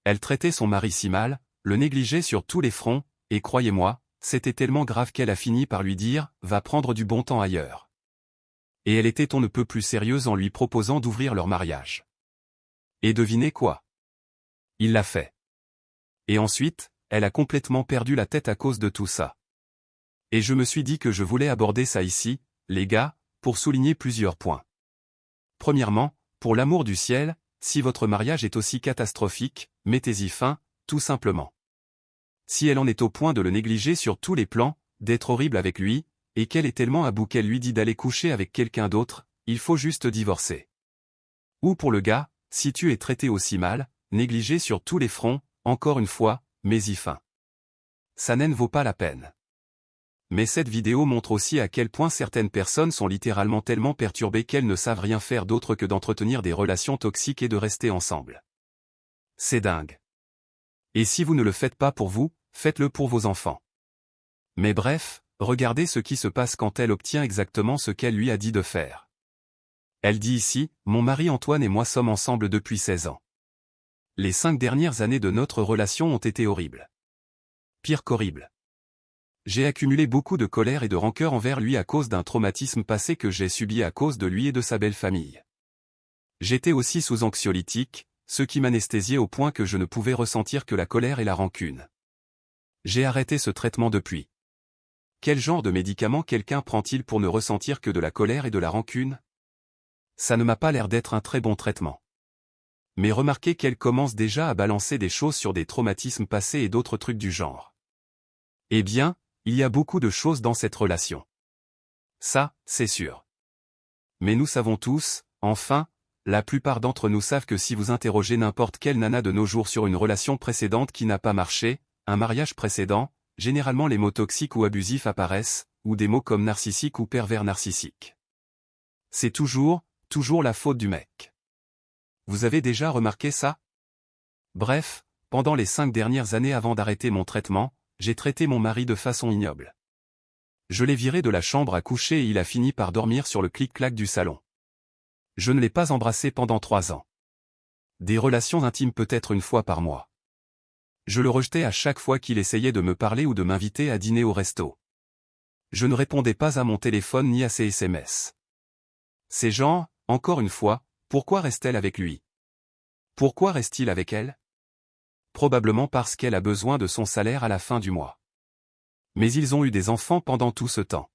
Elle traitait son mari si mal, le négligeait sur tous les fronts, et croyez-moi, c'était tellement grave qu'elle a fini par lui dire « va prendre du bon temps ailleurs ». Et elle était on ne peut plus sérieuse en lui proposant d'ouvrir leur mariage. Et devinez quoi? Il l'a fait. Et ensuite, elle a complètement perdu la tête à cause de tout ça. Et je me suis dit que je voulais aborder ça ici, les gars, pour souligner plusieurs points. Premièrement, pour l'amour du ciel, si votre mariage est aussi catastrophique, mettez-y fin, tout simplement. Si elle en est au point de le négliger sur tous les plans, d'être horrible avec lui, et qu'elle est tellement à bout qu'elle lui dit d'aller coucher avec quelqu'un d'autre, il faut juste divorcer. Ou pour le gars, si tu es traité aussi mal, négligé sur tous les fronts, encore une fois, mets-y fin. Ça n'en vaut pas la peine. Mais cette vidéo montre aussi à quel point certaines personnes sont littéralement tellement perturbées qu'elles ne savent rien faire d'autre que d'entretenir des relations toxiques et de rester ensemble. C'est dingue. Et si vous ne le faites pas pour vous, faites-le pour vos enfants. Mais bref, regardez ce qui se passe quand elle obtient exactement ce qu'elle lui a dit de faire. Elle dit ici, « Mon mari Antoine et moi sommes ensemble depuis 16 ans. Les 5 dernières années de notre relation ont été horribles. Pire qu'horribles. J'ai accumulé beaucoup de colère et de rancœur envers lui à cause d'un traumatisme passé que j'ai subi à cause de lui et de sa belle famille. J'étais aussi sous anxiolytique, ce qui m'anesthésiait au point que je ne pouvais ressentir que la colère et la rancune. J'ai arrêté ce traitement depuis. Quel genre de médicament quelqu'un prend-il pour ne ressentir que de la colère et de la rancune? Ça ne m'a pas l'air d'être un très bon traitement. Mais remarquez qu'elle commence déjà à balancer des choses sur des traumatismes passés et d'autres trucs du genre. Eh bien, il y a beaucoup de choses dans cette relation. Ça, c'est sûr. Mais nous savons tous, enfin, la plupart d'entre nous savent que si vous interrogez n'importe quelle nana de nos jours sur une relation précédente qui n'a pas marché, un mariage précédent, généralement les mots toxiques ou abusifs apparaissent, ou des mots comme narcissique ou pervers narcissique. C'est toujours la faute du mec. Vous avez déjà remarqué ça? Bref, pendant les 5 dernières années avant d'arrêter mon traitement, j'ai traité mon mari de façon ignoble. Je l'ai viré de la chambre à coucher et il a fini par dormir sur le clic-clac du salon. Je ne l'ai pas embrassé pendant 3 ans. Des relations intimes peut-être une fois par mois. Je le rejetais à chaque fois qu'il essayait de me parler ou de m'inviter à dîner au resto. Je ne répondais pas à mon téléphone ni à ses SMS. Ces gens, encore une fois, pourquoi reste-t-elle avec lui? Pourquoi reste-t-il avec elle? Probablement parce qu'elle a besoin de son salaire à la fin du mois. Mais ils ont eu des enfants pendant tout ce temps.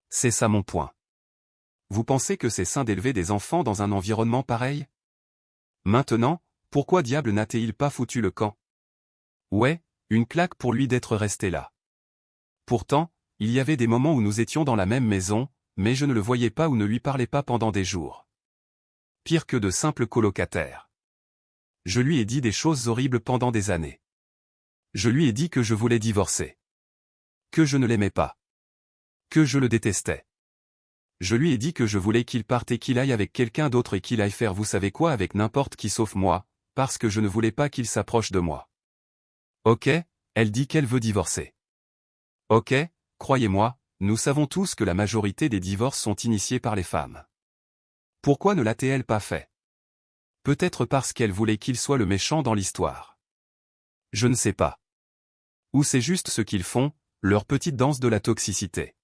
C'est ça mon point. Vous pensez que c'est sain d'élever des enfants dans un environnement pareil? Maintenant, pourquoi diable n'a-t-il pas foutu le camp? Ouais, une claque pour lui d'être resté là. Pourtant, il y avait des moments où nous étions dans la même maison, mais je ne le voyais pas ou ne lui parlais pas pendant des jours. Pire que de simples colocataires. Je lui ai dit des choses horribles pendant des années. Je lui ai dit que je voulais divorcer. Que je ne l'aimais pas. Que je le détestais. Je lui ai dit que je voulais qu'il parte et qu'il aille avec quelqu'un d'autre et qu'il aille faire vous savez quoi avec n'importe qui sauf moi, parce que je ne voulais pas qu'il s'approche de moi. Ok, elle dit qu'elle veut divorcer. Ok, croyez-moi, nous savons tous que la majorité des divorces sont initiés par les femmes. Pourquoi ne l'a-t-elle pas fait? Peut-être parce qu'elle voulait qu'il soit le méchant dans l'histoire. Je ne sais pas. Ou c'est juste ce qu'ils font, leur petite danse de la toxicité.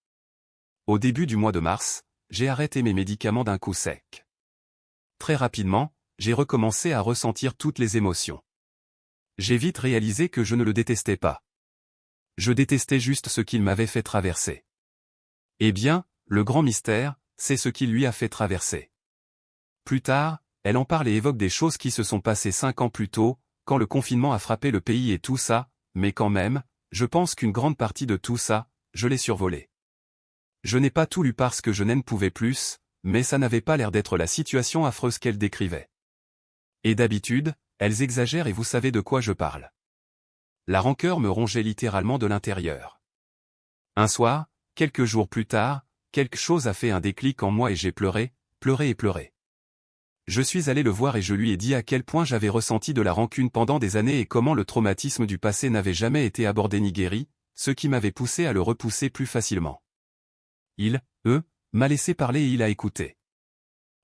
Au début du mois de mars, j'ai arrêté mes médicaments d'un coup sec. Très rapidement, j'ai recommencé à ressentir toutes les émotions. J'ai vite réalisé que je ne le détestais pas. Je détestais juste ce qu'il m'avait fait traverser. Eh bien, le grand mystère, c'est ce qu'il lui a fait traverser. Plus tard, elle en parle et évoque des choses qui se sont passées 5 ans plus tôt, quand le confinement a frappé le pays et tout ça, mais quand même, je pense qu'une grande partie de tout ça, je l'ai survolé. Je n'ai pas tout lu parce que je n'en pouvais plus, mais ça n'avait pas l'air d'être la situation affreuse qu'elle décrivait. Et d'habitude, elles exagèrent et vous savez de quoi je parle. La rancœur me rongeait littéralement de l'intérieur. Un soir, quelques jours plus tard, quelque chose a fait un déclic en moi et j'ai pleuré, pleuré et pleuré. Je suis allé le voir et je lui ai dit à quel point j'avais ressenti de la rancune pendant des années et comment le traumatisme du passé n'avait jamais été abordé ni guéri, ce qui m'avait poussé à le repousser plus facilement. Il, m'a laissé parler et il a écouté.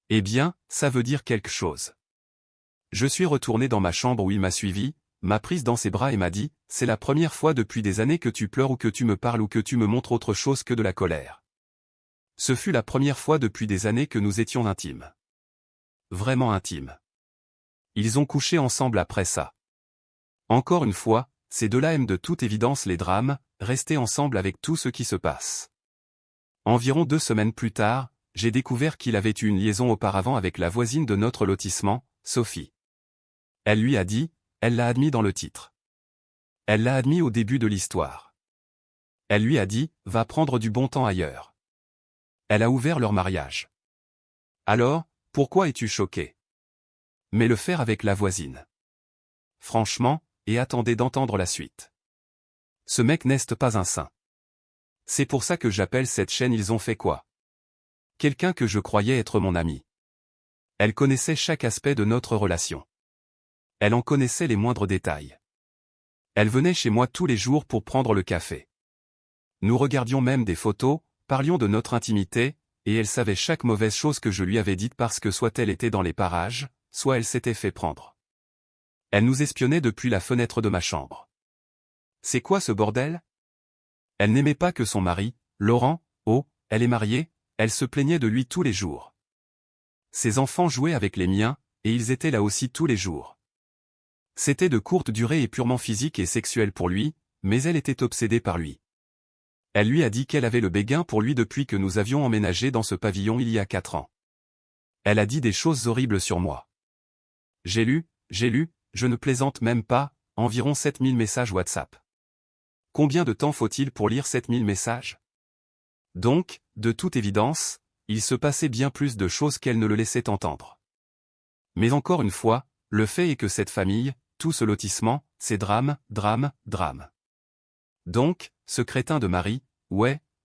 Eh bien, ça veut dire quelque chose. Je suis retourné dans ma chambre où il m'a suivi, m'a prise dans ses bras et m'a dit, « C'est la première fois depuis des années que tu pleures ou que tu me parles ou que tu me montres autre chose que de la colère. » Ce fut la première fois depuis des années que nous étions intimes. Vraiment intimes. Ils ont couché ensemble après ça. Encore une fois, ces deux-là aiment de toute évidence les drames, rester ensemble avec tout ce qui se passe. Environ 2 semaines plus tard, j'ai découvert qu'il avait eu une liaison auparavant avec la voisine de notre lotissement, Sophie. Elle lui a dit, elle l'a admis dans le titre. Elle l'a admis au début de l'histoire. Elle lui a dit, va prendre du bon temps ailleurs. Elle a ouvert leur mariage. Alors, pourquoi es-tu choqué? Mais le faire avec la voisine. Franchement, et attendez d'entendre la suite. Ce mec n'est pas un saint. C'est pour ça que j'appelle cette chaîne Ils ont fait quoi? Quelqu'un que je croyais être mon ami. Elle connaissait chaque aspect de notre relation. Elle en connaissait les moindres détails. Elle venait chez moi tous les jours pour prendre le café. Nous regardions même des photos, parlions de notre intimité, et elle savait chaque mauvaise chose que je lui avais dite parce que soit elle était dans les parages, soit elle s'était fait prendre. Elle nous espionnait depuis la fenêtre de ma chambre. C'est quoi ce bordel? Elle n'aimait pas que son mari, Laurent, elle est mariée, elle se plaignait de lui tous les jours. Ses enfants jouaient avec les miens, et ils étaient là aussi tous les jours. C'était de courte durée et purement physique et sexuelle pour lui, mais elle était obsédée par lui. Elle lui a dit qu'elle avait le béguin pour lui depuis que nous avions emménagé dans ce pavillon il y a 4 ans. Elle a dit des choses horribles sur moi. J'ai lu, je ne plaisante même pas, environ 7000 messages WhatsApp. Combien de temps faut-il pour lire 7000 messages? Donc, de toute évidence, il se passait bien plus de choses qu'elle ne le laissait entendre. Mais encore une fois, le fait est que cette famille, tout ce lotissement, c'est drame. Donc, ce crétin de mari,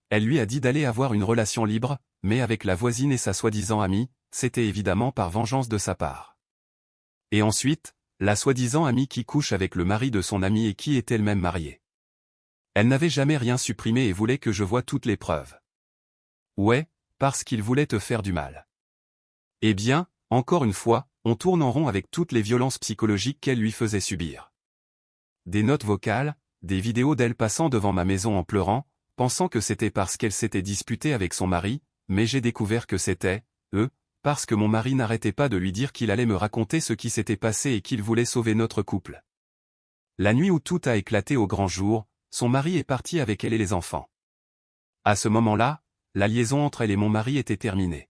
elle lui a dit d'aller avoir une relation libre, mais avec la voisine et sa soi-disant amie, c'était évidemment par vengeance de sa part. Et ensuite, la soi-disant amie qui couche avec le mari de son amie et qui est elle-même mariée. Elle n'avait jamais rien supprimé et voulait que je voie toutes les preuves. Parce qu'il voulait te faire du mal. Eh bien, encore une fois, on tourne en rond avec toutes les violences psychologiques qu'elle lui faisait subir. Des notes vocales, des vidéos d'elle passant devant ma maison en pleurant, pensant que c'était parce qu'elle s'était disputée avec son mari, mais j'ai découvert que c'était, parce que mon mari n'arrêtait pas de lui dire qu'il allait me raconter ce qui s'était passé et qu'il voulait sauver notre couple. La nuit où tout a éclaté au grand jour, son mari est parti avec elle et les enfants. À ce moment-là, la liaison entre elle et mon mari était terminée.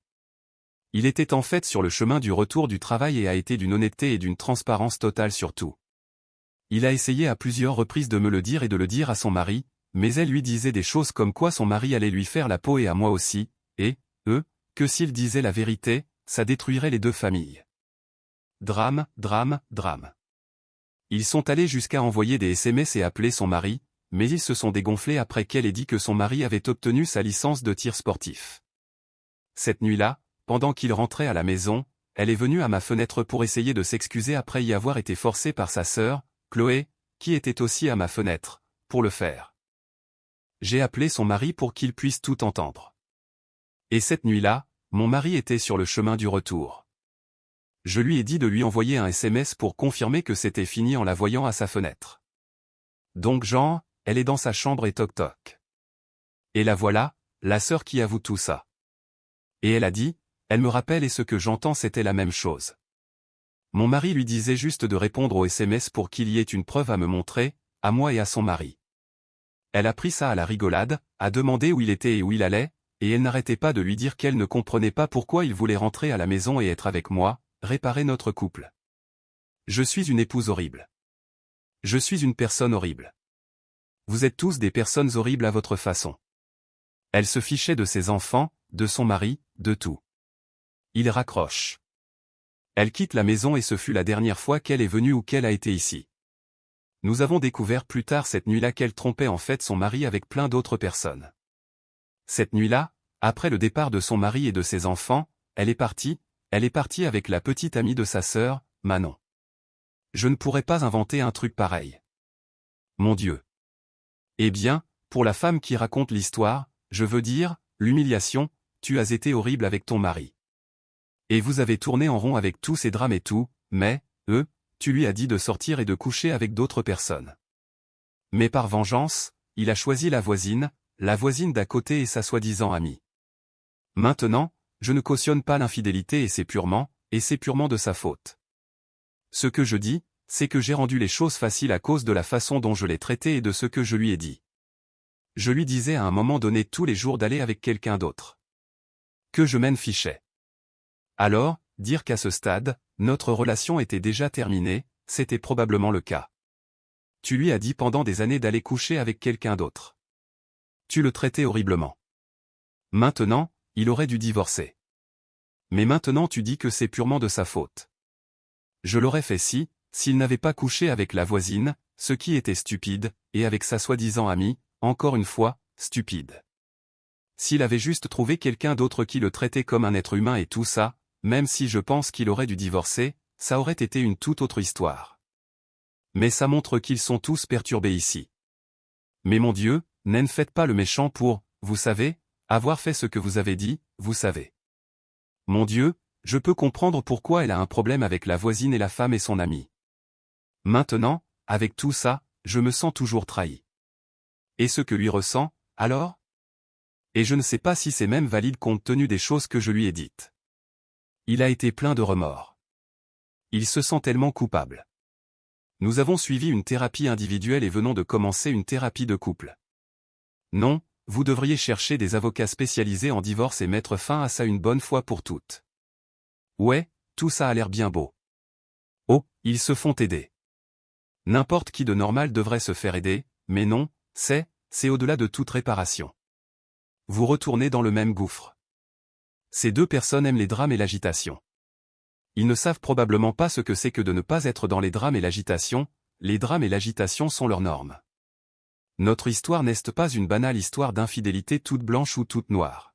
Il était en fait sur le chemin du retour du travail et a été d'une honnêteté et d'une transparence totale sur tout. Il a essayé à plusieurs reprises de me le dire et de le dire à son mari, mais elle lui disait des choses comme quoi son mari allait lui faire la peau et à moi aussi, et, que s'il disait la vérité, ça détruirait les deux familles. Drame. Ils sont allés jusqu'à envoyer des SMS et appeler son mari, mais ils se sont dégonflés après qu'elle ait dit que son mari avait obtenu sa licence de tir sportif. Cette nuit-là, pendant qu'il rentrait à la maison, elle est venue à ma fenêtre pour essayer de s'excuser après y avoir été forcée par sa sœur, Chloé, qui était aussi à ma fenêtre, pour le faire. J'ai appelé son mari pour qu'il puisse tout entendre. Et cette nuit-là, mon mari était sur le chemin du retour. Je lui ai dit de lui envoyer un SMS pour confirmer que c'était fini en la voyant à sa fenêtre. Donc genre, elle est dans sa chambre et toc. Et la voilà, la sœur qui avoue tout ça. Et elle a dit, elle me rappelle et ce que j'entends c'était la même chose. Mon mari lui disait juste de répondre au SMS pour qu'il y ait une preuve à me montrer, à moi et à son mari. Elle a pris ça à la rigolade, a demandé où il était et où il allait, et elle n'arrêtait pas de lui dire qu'elle ne comprenait pas pourquoi il voulait rentrer à la maison et être avec moi, réparer notre couple. Je suis une épouse horrible. Je suis une personne horrible. Vous êtes tous des personnes horribles à votre façon. Elle se fichait de ses enfants, de son mari, de tout. Il raccroche. Elle quitte la maison et ce fut la dernière fois qu'elle est venue ou qu'elle a été ici. Nous avons découvert plus tard cette nuit-là qu'elle trompait en fait son mari avec plein d'autres personnes. Cette nuit-là, après le départ de son mari et de ses enfants, elle est partie avec la petite amie de sa sœur, Manon. Je ne pourrais pas inventer un truc pareil. Mon Dieu. Eh bien, pour la femme qui raconte l'histoire, je veux dire, l'humiliation, tu as été horrible avec ton mari. Et vous avez tourné en rond avec tous ces drames et tout, mais, tu lui as dit de sortir et de coucher avec d'autres personnes. Mais par vengeance, il a choisi la voisine d'à côté et sa soi-disant amie. Maintenant, je ne cautionne pas l'infidélité et c'est purement de sa faute. Ce que je dis, c'est que j'ai rendu les choses faciles à cause de la façon dont je l'ai traité et de ce que je lui ai dit. Je lui disais à un moment donné tous les jours d'aller avec quelqu'un d'autre. Que je m'en fichais. Alors, dire qu'à ce stade, notre relation était déjà terminée, c'était probablement le cas. Tu lui as dit pendant des années d'aller coucher avec quelqu'un d'autre. Tu le traitais horriblement. Maintenant, il aurait dû divorcer. Mais maintenant tu dis que c'est purement de sa faute. Je l'aurais fait s'il n'avait pas couché avec la voisine, ce qui était stupide, et avec sa soi-disant amie, encore une fois, stupide. S'il avait juste trouvé quelqu'un d'autre qui le traitait comme un être humain et tout ça, même si je pense qu'il aurait dû divorcer, ça aurait été une toute autre histoire. Mais ça montre qu'ils sont tous perturbés ici. Mais mon Dieu, ne faites pas le méchant pour, vous savez, avoir fait ce que vous avez dit, vous savez. Mon Dieu, je peux comprendre pourquoi elle a un problème avec la voisine et la femme et son amie. Maintenant, avec tout ça, je me sens toujours trahi. Et ce que lui ressent, alors? Et je ne sais pas si c'est même valide compte tenu des choses que je lui ai dites. Il a été plein de remords. Il se sent tellement coupable. Nous avons suivi une thérapie individuelle et venons de commencer une thérapie de couple. Non, vous devriez chercher des avocats spécialisés en divorce et mettre fin à ça une bonne fois pour toutes. Ouais, tout ça a l'air bien beau. Oh, ils se font aider. N'importe qui de normal devrait se faire aider, mais non, c'est au-delà de toute réparation. Vous retournez dans le même gouffre. Ces deux personnes aiment les drames et l'agitation. Ils ne savent probablement pas ce que c'est que de ne pas être dans les drames et l'agitation, les drames et l'agitation sont leurs normes. Notre histoire n'est pas une banale histoire d'infidélité toute blanche ou toute noire.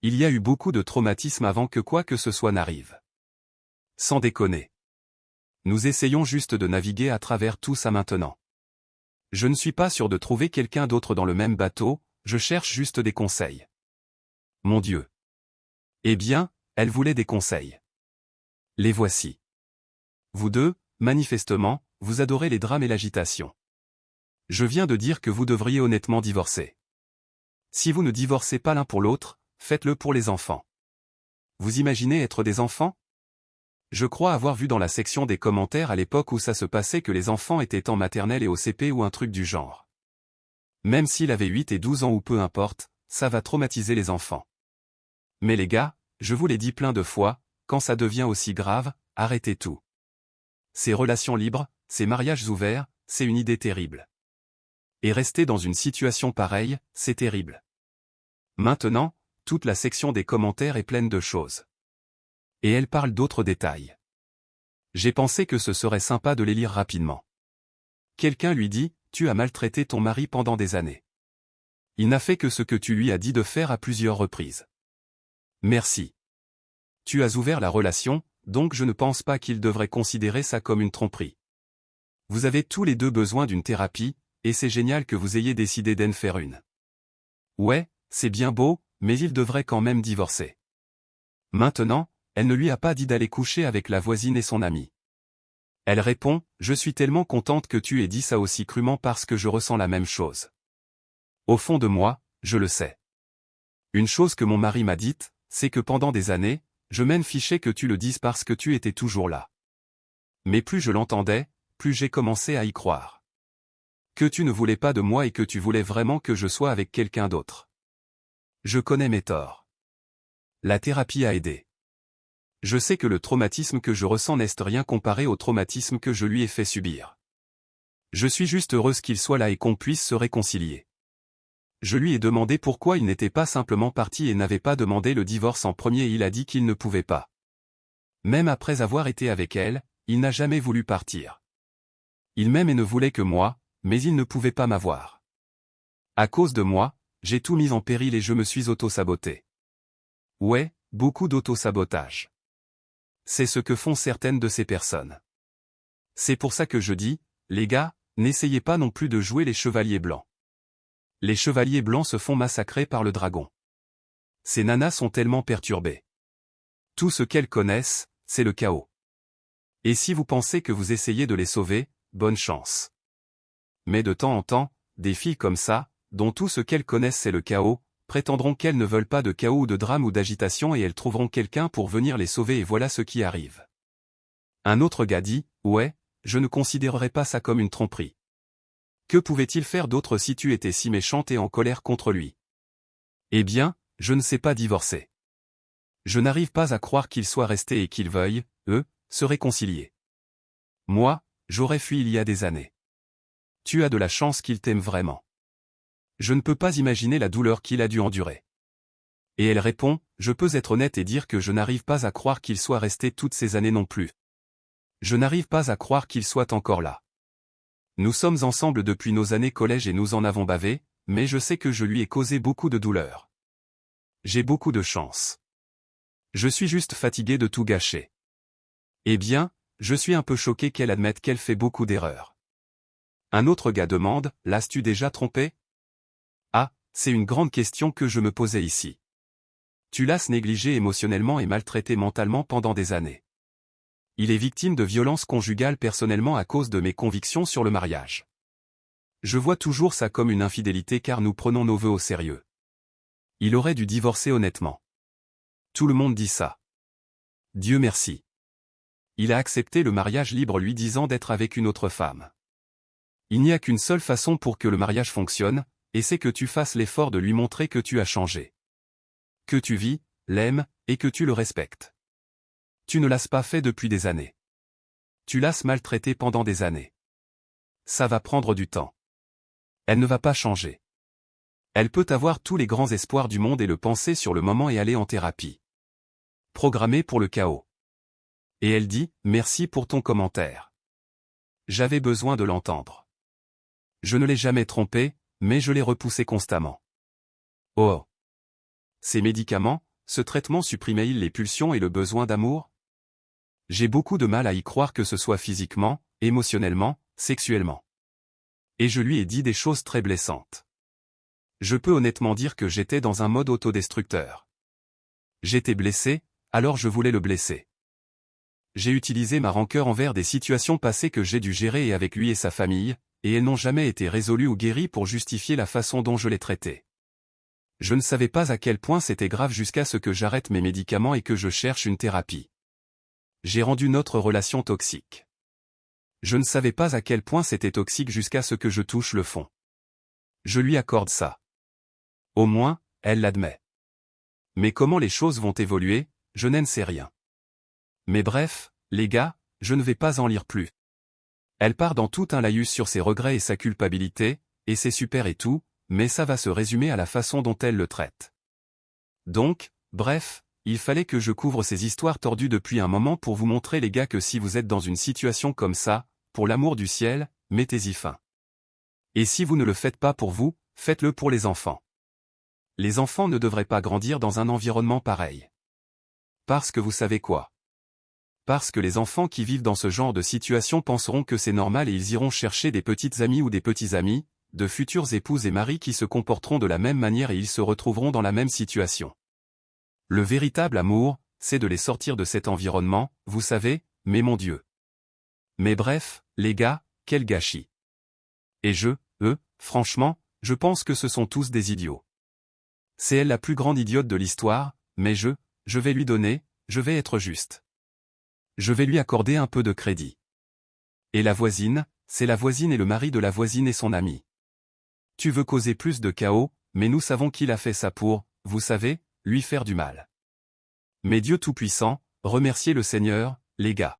Il y a eu beaucoup de traumatismes avant que quoi que ce soit n'arrive. Sans déconner. Nous essayons juste de naviguer à travers tout ça maintenant. Je ne suis pas sûr de trouver quelqu'un d'autre dans le même bateau, je cherche juste des conseils. Mon Dieu. Eh bien, elle voulait des conseils. Les voici. Vous deux, manifestement, vous adorez les drames et l'agitation. Je viens de dire que vous devriez honnêtement divorcer. Si vous ne divorcez pas l'un pour l'autre, faites-le pour les enfants. Vous imaginez être des enfants? Je crois avoir vu dans la section des commentaires à l'époque où ça se passait que les enfants étaient en maternelle et au CP ou un truc du genre. Même s'il avait 8 et 12 ans ou peu importe, ça va traumatiser les enfants. Mais les gars, je vous l'ai dit plein de fois, quand ça devient aussi grave, arrêtez tout. Ces relations libres, ces mariages ouverts, c'est une idée terrible. Et rester dans une situation pareille, c'est terrible. Maintenant, toute la section des commentaires est pleine de choses. Et elle parle d'autres détails. J'ai pensé que ce serait sympa de les lire rapidement. Quelqu'un lui dit, tu as maltraité ton mari pendant des années. Il n'a fait que ce que tu lui as dit de faire à plusieurs reprises. Merci. Tu as ouvert la relation, donc je ne pense pas qu'il devrait considérer ça comme une tromperie. Vous avez tous les deux besoin d'une thérapie, et c'est génial que vous ayez décidé d'en faire une. Ouais, c'est bien beau, mais il devrait quand même divorcer. Maintenant, elle ne lui a pas dit d'aller coucher avec la voisine et son amie. Elle répond, je suis tellement contente que tu aies dit ça aussi crûment parce que je ressens la même chose. Au fond de moi, je le sais. Une chose que mon mari m'a dite, c'est que pendant des années, je m'en fichais que tu le dises parce que tu étais toujours là. Mais plus je l'entendais, plus j'ai commencé à y croire. Que tu ne voulais pas de moi et que tu voulais vraiment que je sois avec quelqu'un d'autre. Je connais mes torts. La thérapie a aidé. Je sais que le traumatisme que je ressens n'est rien comparé au traumatisme que je lui ai fait subir. Je suis juste heureuse qu'il soit là et qu'on puisse se réconcilier. Je lui ai demandé pourquoi il n'était pas simplement parti et n'avait pas demandé le divorce en premier et il a dit qu'il ne pouvait pas. Même après avoir été avec elle, il n'a jamais voulu partir. Il m'aime et ne voulait que moi, mais il ne pouvait pas m'avoir. À cause de moi, j'ai tout mis en péril et je me suis auto-saboté. Ouais, beaucoup d'auto-sabotage. C'est ce que font certaines de ces personnes. C'est pour ça que je dis, les gars, n'essayez pas non plus de jouer les chevaliers blancs. Les chevaliers blancs se font massacrer par le dragon. Ces nanas sont tellement perturbées. Tout ce qu'elles connaissent, c'est le chaos. Et si vous pensez que vous essayez de les sauver, bonne chance. Mais de temps en temps, des filles comme ça, dont tout ce qu'elles connaissent c'est le chaos, prétendront qu'elles ne veulent pas de chaos ou de drame ou d'agitation et elles trouveront quelqu'un pour venir les sauver et voilà ce qui arrive. Un autre gars dit, ouais, je ne considérerais pas ça comme une tromperie. Que pouvait-il faire d'autre si tu étais si méchante et en colère contre lui? Eh bien, je ne sais pas divorcer. Je n'arrive pas à croire qu'il soit resté et qu'ils veuillent, eux, se réconcilier. Moi, j'aurais fui il y a des années. Tu as de la chance qu'il t'aime vraiment. Je ne peux pas imaginer la douleur qu'il a dû endurer. Et elle répond, je peux être honnête et dire que je n'arrive pas à croire qu'il soit resté toutes ces années non plus. Je n'arrive pas à croire qu'il soit encore là. Nous sommes ensemble depuis nos années collège et nous en avons bavé, mais je sais que je lui ai causé beaucoup de douleur. J'ai beaucoup de chance. Je suis juste fatigué de tout gâcher. Eh bien, je suis un peu choqué qu'elle admette qu'elle fait beaucoup d'erreurs. Un autre gars demande, l'as-tu déjà trompé? Ah, c'est une grande question que je me posais ici. Tu l'as négligé émotionnellement et maltraité mentalement pendant des années. Il est victime de violences conjugales personnellement à cause de mes convictions sur le mariage. Je vois toujours ça comme une infidélité car nous prenons nos vœux au sérieux. Il aurait dû divorcer honnêtement. Tout le monde dit ça. Dieu merci. Il a accepté le mariage libre lui disant d'être avec une autre femme. Il n'y a qu'une seule façon pour que le mariage fonctionne, et c'est que tu fasses l'effort de lui montrer que tu as changé. Que tu vis, l'aimes, et que tu le respectes. Tu ne l'as pas fait depuis des années. Tu l'as maltraité pendant des années. Ça va prendre du temps. Elle ne va pas changer. Elle peut avoir tous les grands espoirs du monde et le penser sur le moment et aller en thérapie. Programmée pour le chaos. Et elle dit, merci pour ton commentaire. J'avais besoin de l'entendre. Je ne l'ai jamais trompé, mais je l'ai repoussé constamment. Oh. Ces médicaments, ce traitement supprimaient-ils les pulsions et le besoin d'amour? J'ai beaucoup de mal à y croire que ce soit physiquement, émotionnellement, sexuellement. Et je lui ai dit des choses très blessantes. Je peux honnêtement dire que j'étais dans un mode autodestructeur. J'étais blessé, alors je voulais le blesser. J'ai utilisé ma rancœur envers des situations passées que j'ai dû gérer et avec lui et sa famille, et elles n'ont jamais été résolues ou guéries pour justifier la façon dont je les traitais. Je ne savais pas à quel point c'était grave jusqu'à ce que j'arrête mes médicaments et que je cherche une thérapie. J'ai rendu notre relation toxique. Je ne savais pas à quel point c'était toxique jusqu'à ce que je touche le fond. Je lui accorde ça. Au moins, elle l'admet. Mais comment les choses vont évoluer, je n'en sais rien. Mais bref, les gars, je ne vais pas en lire plus. Elle part dans tout un laïus sur ses regrets et sa culpabilité, et c'est super et tout, mais ça va se résumer à la façon dont elle le traite. Donc, bref, il fallait que je couvre ces histoires tordues depuis un moment pour vous montrer les gars que si vous êtes dans une situation comme ça, pour l'amour du ciel, mettez-y fin. Et si vous ne le faites pas pour vous, faites-le pour les enfants. Les enfants ne devraient pas grandir dans un environnement pareil. Parce que vous savez quoi? Parce que les enfants qui vivent dans ce genre de situation penseront que c'est normal et ils iront chercher des petites amies ou des petits amis, de futures épouses et maris qui se comporteront de la même manière et ils se retrouveront dans la même situation. Le véritable amour, c'est de les sortir de cet environnement, vous savez, mais mon Dieu. Mais bref, les gars, quel gâchis. Et franchement, je pense que ce sont tous des idiots. C'est elle la plus grande idiote de l'histoire, mais je vais lui donner, je vais être juste. Je vais lui accorder un peu de crédit. Et la voisine, c'est la voisine et le mari de la voisine et son ami. Tu veux causer plus de chaos, mais nous savons qu'il a fait ça pour, vous savez, lui faire du mal. Mais Dieu Tout-Puissant, remerciez le Seigneur, les gars.